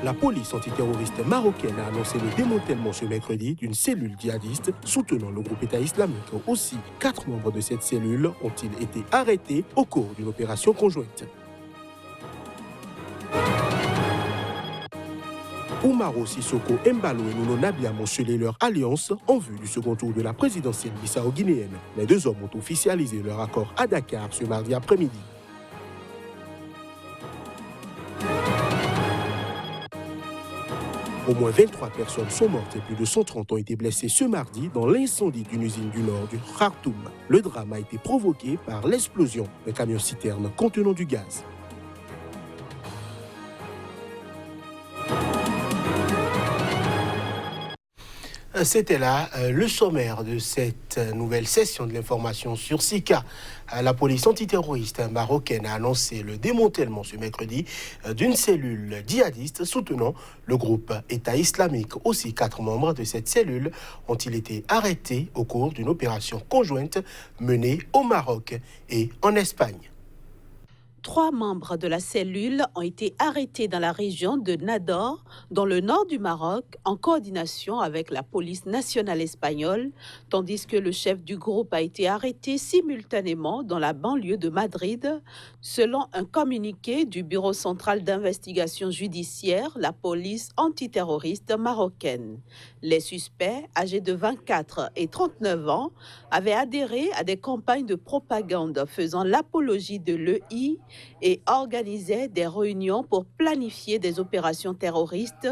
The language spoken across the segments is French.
La police antiterroriste marocaine a annoncé le démantèlement ce mercredi d'une cellule djihadiste soutenant le groupe État islamique. Aussi, 4 membres de cette cellule ont-ils été arrêtés au cours d'une opération conjointe. Umaro Sissoko Embalo et Nuno Nabiam ont scellé leur alliance en vue du second tour de la présidentielle bissau-guinéenne. Les deux hommes ont officialisé leur accord à Dakar ce mardi après-midi. Au moins 23 personnes sont mortes et plus de 130 ont été blessées ce mardi dans l'incendie d'une usine du nord du Khartoum. Le drame a été provoqué par l'explosion d'un camion-citerne contenant du gaz. C'était là le sommaire de cette nouvelle session de l'information sur Sika. La police antiterroriste marocaine a annoncé le démantèlement ce mercredi d'une cellule djihadiste soutenant le groupe État islamique. Aussi, 4 membres de cette cellule ont-ils été arrêtés au cours d'une opération conjointe menée au Maroc et en Espagne. 3 membres de la cellule ont été arrêtés dans la région de Nador, dans le nord du Maroc, en coordination avec la police nationale espagnole, tandis que le chef du groupe a été arrêté simultanément dans la banlieue de Madrid. Selon un communiqué du Bureau central d'investigation judiciaire, la police antiterroriste marocaine. Les suspects, âgés de 24 et 39 ans, avaient adhéré à des campagnes de propagande faisant l'apologie de l'EI et organisaient des réunions pour planifier des opérations terroristes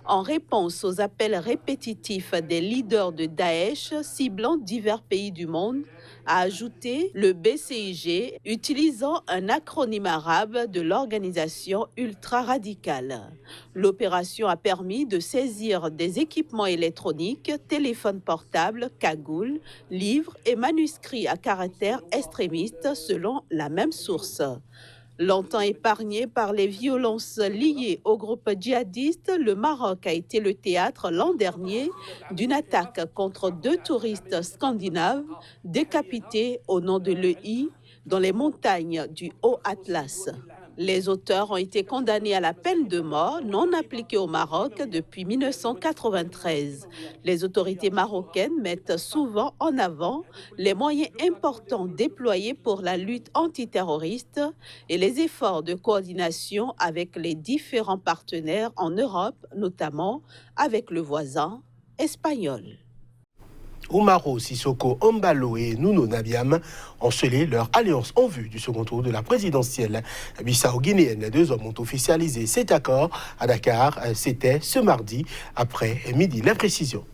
en réponse aux appels répétitifs des leaders de Daesh ciblant divers pays du monde, a ajouté le BCIG, utilisant un acronyme arabe de l'organisation ultra-radicale. L'opération a permis de saisir des équipements électroniques, téléphones portables, cagoules, livres et manuscrits à caractère extrémiste selon la même source. Longtemps épargné par les violences liées au groupe djihadiste, le Maroc a été le théâtre l'an dernier d'une attaque contre 2 touristes scandinaves décapités au nom de l'EI dans les montagnes du Haut-Atlas. Les auteurs ont été condamnés à la peine de mort non appliquée au Maroc depuis 1993. Les autorités marocaines mettent souvent en avant les moyens importants déployés pour la lutte antiterroriste et les efforts de coordination avec les différents partenaires en Europe, notamment avec le voisin espagnol. Umaro Sissoko Embalo et Nuno Nabiam ont scellé leur alliance en vue du second tour de la présidentielle bissau-guinéenne. Les deux hommes ont officialisé cet accord à Dakar. C'était ce mardi après-midi. L'imprécision.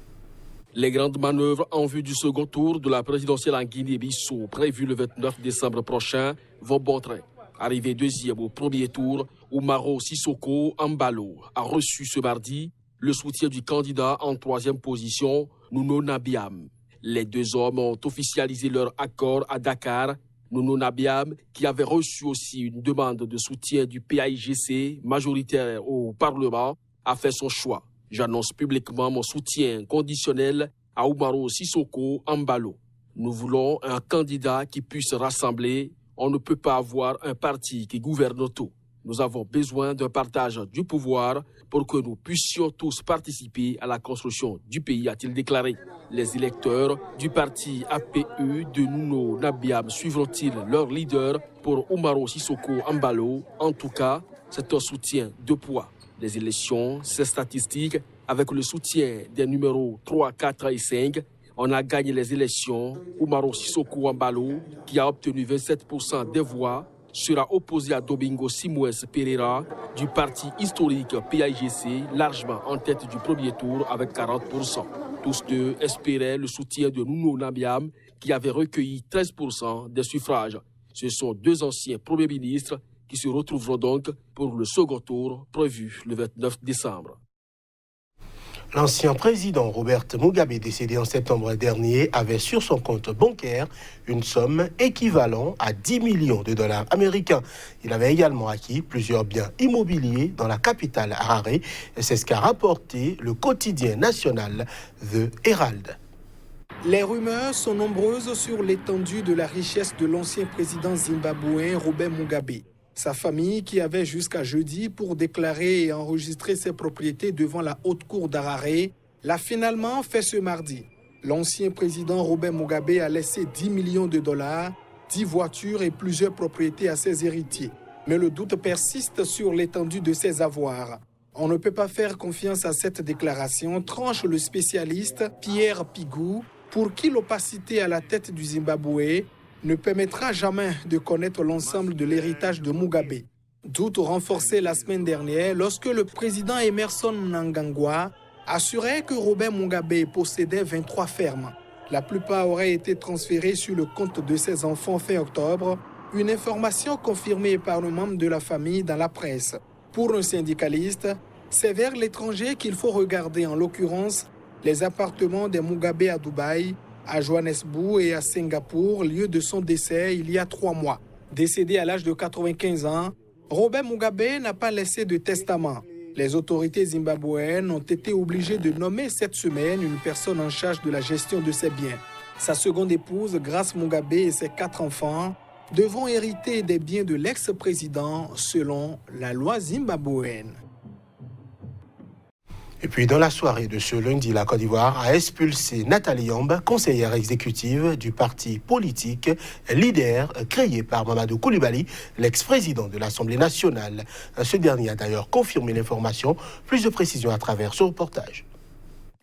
Les grandes manœuvres en vue du second tour de la présidentielle en Guinée-Bissau, prévues le 29 décembre prochain, vont bon train. Arrivé deuxième au premier tour, Umaro Sissoko Embalo a reçu ce mardi le soutien du candidat en 3e position, Nuno Nabiam. Les deux hommes ont officialisé leur accord à Dakar. Nuno Nabiam, qui avait reçu aussi une demande de soutien du PAIGC, majoritaire au Parlement, a fait son choix. J'annonce publiquement mon soutien conditionnel à Umaro Sissoko Embalo. Nous voulons un candidat qui puisse rassembler. On ne peut pas avoir un parti qui gouverne tout. Nous avons besoin d'un partage du pouvoir pour que nous puissions tous participer à la construction du pays, a-t-il déclaré. Les électeurs du parti APE de Nuno Nabiam suivront-ils leur leader pour Umaro Sissoko Embalo? En tout cas, c'est un soutien de poids. Les élections, c'est statistique, avec le soutien des numéros 3, 4 et 5, on a gagné les élections. Umaro Sissoko Embalo, qui a obtenu 27% des voix, sera opposé à Domingo Simões Pereira du parti historique PAIGC, largement en tête du premier tour avec 40%. Tous deux espéraient le soutien de Nuno Nabiam, qui avait recueilli 13% des suffrages. Ce sont 2 anciens premiers ministres qui se retrouveront donc pour le second tour prévu le 29 décembre. L'ancien président Robert Mugabe, décédé en septembre dernier, avait sur son compte bancaire une somme équivalente à 10 millions de dollars américains. Il avait également acquis plusieurs biens immobiliers dans la capitale Harare. C'est ce qu'a rapporté le quotidien national The Herald. Les rumeurs sont nombreuses sur l'étendue de la richesse de l'ancien président zimbabwéen Robert Mugabe. Sa famille, qui avait jusqu'à jeudi pour déclarer et enregistrer ses propriétés devant la haute cour d'Harare, l'a finalement fait ce mardi. L'ancien président Robert Mugabe a laissé 10 millions de dollars, 10 voitures et plusieurs propriétés à ses héritiers. Mais le doute persiste sur l'étendue de ses avoirs. On ne peut pas faire confiance à cette déclaration, tranche le spécialiste Pierre Pigou, pour qui l'opacité à la tête du Zimbabwe ne permettra jamais de connaître l'ensemble de l'héritage de Mugabe. Doute renforcé la semaine dernière lorsque le président Emmerson Mnangagwa assurait que Robert Mugabe possédait 23 fermes. La plupart auraient été transférées sur le compte de ses enfants fin octobre, une information confirmée par le membre de la famille dans la presse. Pour un syndicaliste, c'est vers l'étranger qu'il faut regarder, en l'occurrence les appartements des Mugabe à Dubaï, à Johannesburg et à Singapour, lieu de son décès il y a 3 mois. Décédé à l'âge de 95 ans, Robert Mugabe n'a pas laissé de testament. Les autorités zimbabwéennes ont été obligées de nommer cette semaine une personne en charge de la gestion de ses biens. Sa seconde épouse, Grace Mugabe, et ses 4 enfants devront hériter des biens de l'ex-président selon la loi zimbabwéenne. Et puis, dans la soirée de ce lundi, la Côte d'Ivoire a expulsé Nathalie Yambe, conseillère exécutive du parti politique leader créé par Mamadou Koulibaly, l'ex-président de l'Assemblée nationale. Ce dernier a d'ailleurs confirmé l'information. Plus de précisions à travers ce reportage.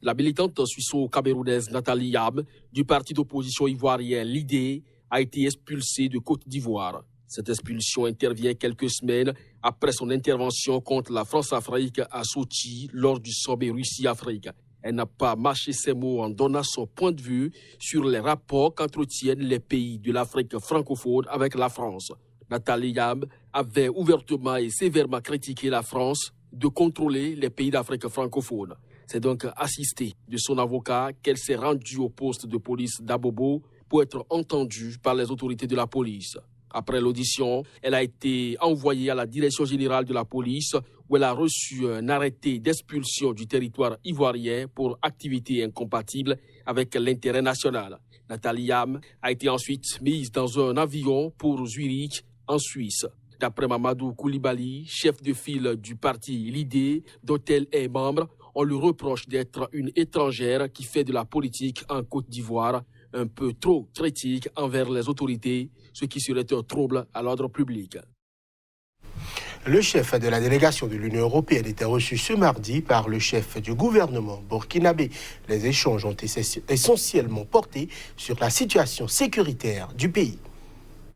La militante suisse-camerounaise Nathalie Yambe du parti d'opposition ivoirien LIDE a été expulsée de Côte d'Ivoire. Cette expulsion intervient quelques semaines après son intervention contre la France-Afrique à Sochi lors du sommet Russie-Afrique. Elle n'a pas mâché ses mots en donnant son point de vue sur les rapports qu'entretiennent les pays de l'Afrique francophone avec la France. Nathalie Yambe avait ouvertement et sévèrement critiqué la France de contrôler les pays d'Afrique francophone. C'est donc assistée de son avocat qu'elle s'est rendue au poste de police d'Abobo pour être entendue par les autorités de la police. Après l'audition, elle a été envoyée à la direction générale de la police où elle a reçu un arrêté d'expulsion du territoire ivoirien pour activité incompatible avec l'intérêt national. Nathalie Yambe a été ensuite mise dans un avion pour Zurich, en Suisse. D'après Mamadou Koulibaly, chef de file du parti LIDE, dont elle est membre, on lui reproche d'être une étrangère qui fait de la politique en Côte d'Ivoire, un peu trop critique envers les autorités, ce qui serait un trouble à l'ordre public. Le chef de la délégation de l'Union européenne était reçu ce mardi par le chef du gouvernement burkinabé. Les échanges ont été essentiellement portés sur la situation sécuritaire du pays.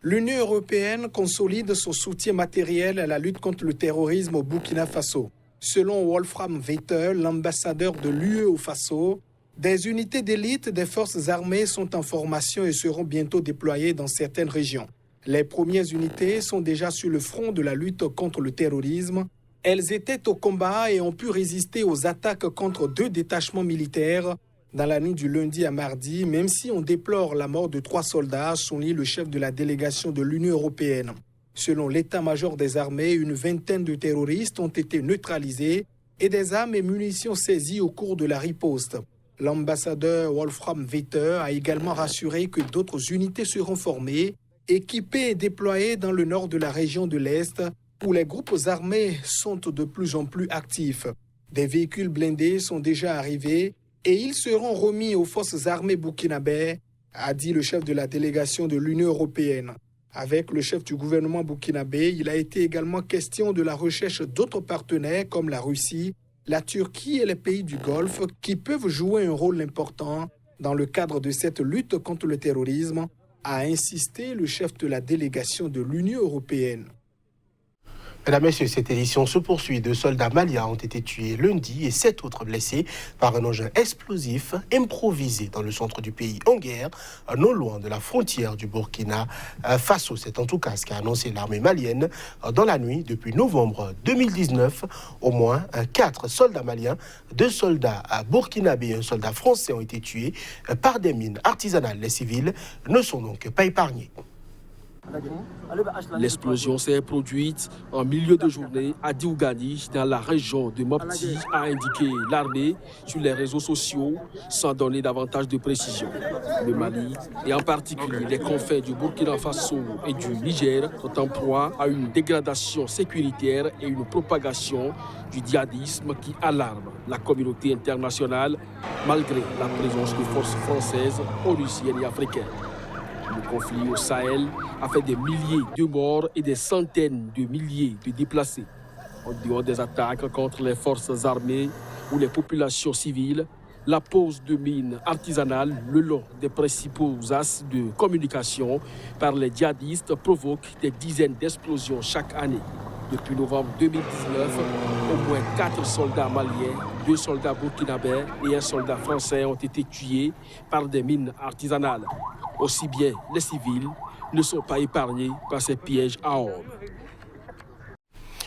L'Union européenne consolide son soutien matériel à la lutte contre le terrorisme au Burkina Faso. Selon Wolfram Vetter, l'ambassadeur de l'UE au Faso, des unités d'élite des forces armées sont en formation et seront bientôt déployées dans certaines régions. Les premières unités sont déjà sur le front de la lutte contre le terrorisme. Elles étaient au combat et ont pu résister aux attaques contre 2 détachements militaires dans la nuit du lundi à mardi, même si on déplore la mort de 3 soldats, souligne le chef de la délégation de l'Union européenne. Selon l'état-major des armées, une vingtaine de terroristes ont été neutralisés et des armes et munitions saisies au cours de la riposte. L'ambassadeur Wolfram Vetter a également rassuré que d'autres unités seront formées, équipées et déployées dans le nord de la région de l'Est, où les groupes armés sont de plus en plus actifs. Des véhicules blindés sont déjà arrivés et ils seront remis aux forces armées burkinabè, a dit le chef de la délégation de l'Union européenne. Avec le chef du gouvernement burkinabé, il a été également question de la recherche d'autres partenaires comme la Russie, la Turquie et les pays du Golfe qui peuvent jouer un rôle important dans le cadre de cette lutte contre le terrorisme, a insisté le chef de la délégation de l'Union européenne. Mesdames et messieurs, cette édition se poursuit. 2 soldats maliens ont été tués lundi et 7 autres blessés par un engin explosif improvisé dans le centre du pays en guerre, non loin de la frontière du Burkina Faso. C'est en tout cas ce qu'a annoncé l'armée malienne dans la nuit depuis novembre 2019. Au moins 4 soldats maliens, 2 soldats burkinabés et un soldat français ont été tués par des mines artisanales. Les civils ne sont donc pas épargnés. L'explosion s'est produite en milieu de journée à Diougani, dans la région de Mopti, a indiqué l'armée sur les réseaux sociaux, sans donner davantage de précision. Le Mali, et en particulier les confins du Burkina Faso et du Niger, sont en proie à une dégradation sécuritaire et une propagation du djihadisme qui alarme la communauté internationale, malgré la présence de forces françaises, onusiennes et africaines. Le conflit au Sahel a fait des milliers de morts et des centaines de milliers de déplacés. En dehors des attaques contre les forces armées ou les populations civiles, la pose de mines artisanales le long des principaux axes de communication par les djihadistes provoque des dizaines d'explosions chaque année. Depuis novembre 2019, au moins 4 soldats maliens, 2 soldats burkinabés et 1 soldat français ont été tués par des mines artisanales. Aussi bien les civils ne sont pas épargnés par ces pièges à ordre.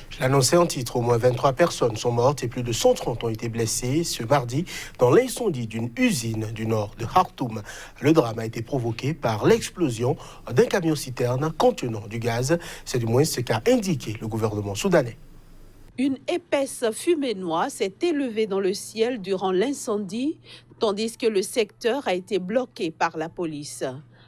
Je l'annonçais en titre, au moins 23 personnes sont mortes et plus de 130 ont été blessées ce mardi dans l'incendie d'une usine du nord de Khartoum. Le drame a été provoqué par l'explosion d'un camion-citerne contenant du gaz. C'est du moins ce qu'a indiqué le gouvernement soudanais. Une épaisse fumée noire s'est élevée dans le ciel durant l'incendie, tandis que le secteur a été bloqué par la police.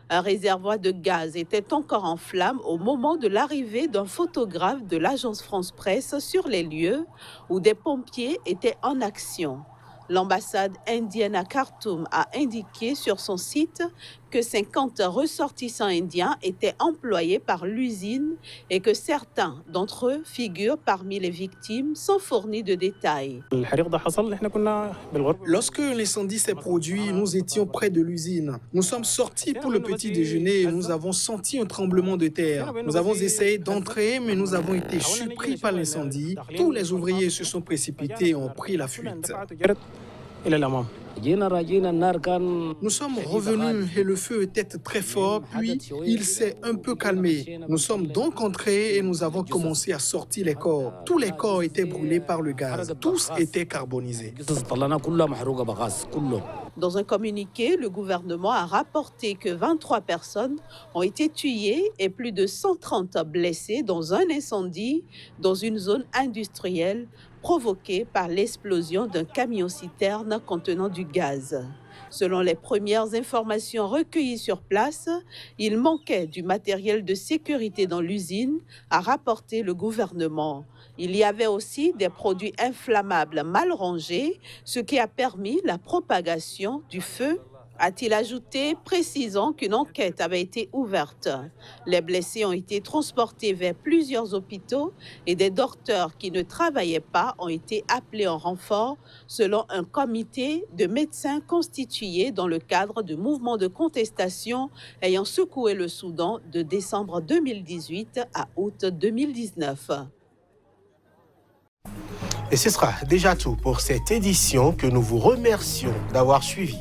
Un réservoir de gaz était encore en flammes au moment de l'arrivée d'un photographe de l'agence France-Presse sur les lieux où des pompiers étaient en action. L'ambassade indienne à Khartoum a indiqué sur son site que 50 ressortissants indiens étaient employés par l'usine et que certains d'entre eux figurent parmi les victimes sans fournir de détails. Lorsque l'incendie s'est produit, nous étions près de l'usine. Nous sommes sortis pour le petit déjeuner et nous avons senti un tremblement de terre. Nous avons essayé d'entrer, mais nous avons été surpris par l'incendie. Tous les ouvriers se sont précipités et ont pris la fuite. Nous sommes revenus et le feu était très fort, puis il s'est un peu calmé. Nous sommes donc entrés et nous avons commencé à sortir les corps. Tous les corps étaient brûlés par le gaz, tous étaient carbonisés. Dans un communiqué, le gouvernement a rapporté que 23 personnes ont été tuées et plus de 130 blessées dans un incendie dans une zone industrielle provoquée par l'explosion d'un camion-citerne contenant du gaz. Selon les premières informations recueillies sur place, il manquait du matériel de sécurité dans l'usine, a rapporté le gouvernement. Il y avait aussi des produits inflammables mal rangés, ce qui a permis la propagation du feu, a-t-il ajouté, précisant qu'une enquête avait été ouverte. Les blessés ont été transportés vers plusieurs hôpitaux et des docteurs qui ne travaillaient pas ont été appelés en renfort selon un comité de médecins constitué dans le cadre de mouvements de contestation ayant secoué le Soudan de décembre 2018 à août 2019. Et ce sera déjà tout pour cette édition que nous vous remercions d'avoir suivi.